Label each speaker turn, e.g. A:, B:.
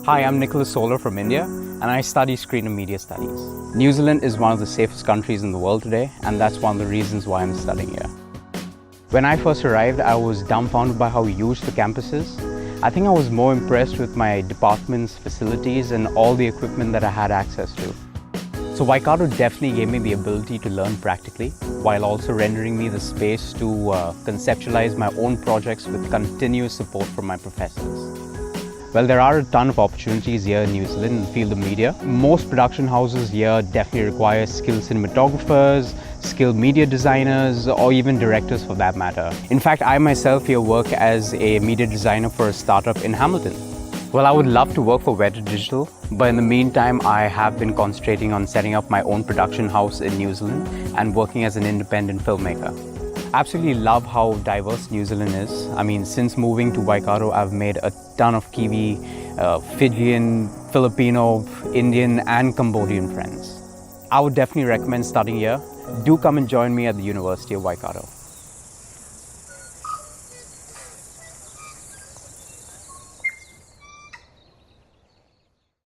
A: Hi, I'm Nicholas Solar from India, and I study Screen and Media Studies. New Zealand is one of the safest countries in the world today, and that's one of the reasons why I'm studying here. When I first arrived, I was dumbfounded by how huge the campus is. I think I was more impressed with my department's facilities and all the equipment that I had access to. So Waikato definitely gave me the ability to learn practically, while also rendering me the space to conceptualize my own projects with continuous support from my professors. Well, there are a ton of opportunities here in New Zealand in the field of media. Most production houses here definitely require skilled cinematographers, skilled media designers, or even directors for that matter. In fact, I myself here work as a media designer for a startup in Hamilton. Well, I would love to work for Weta Digital, but in the meantime, I have been concentrating on setting up my own production house in New Zealand and working as an independent filmmaker. Absolutely love how diverse New Zealand is. I mean, since moving to Waikato, I've made a ton of Kiwi, Fijian, Filipino, Indian and Cambodian friends. I would definitely recommend studying here. Do come and join me at the University of Waikato.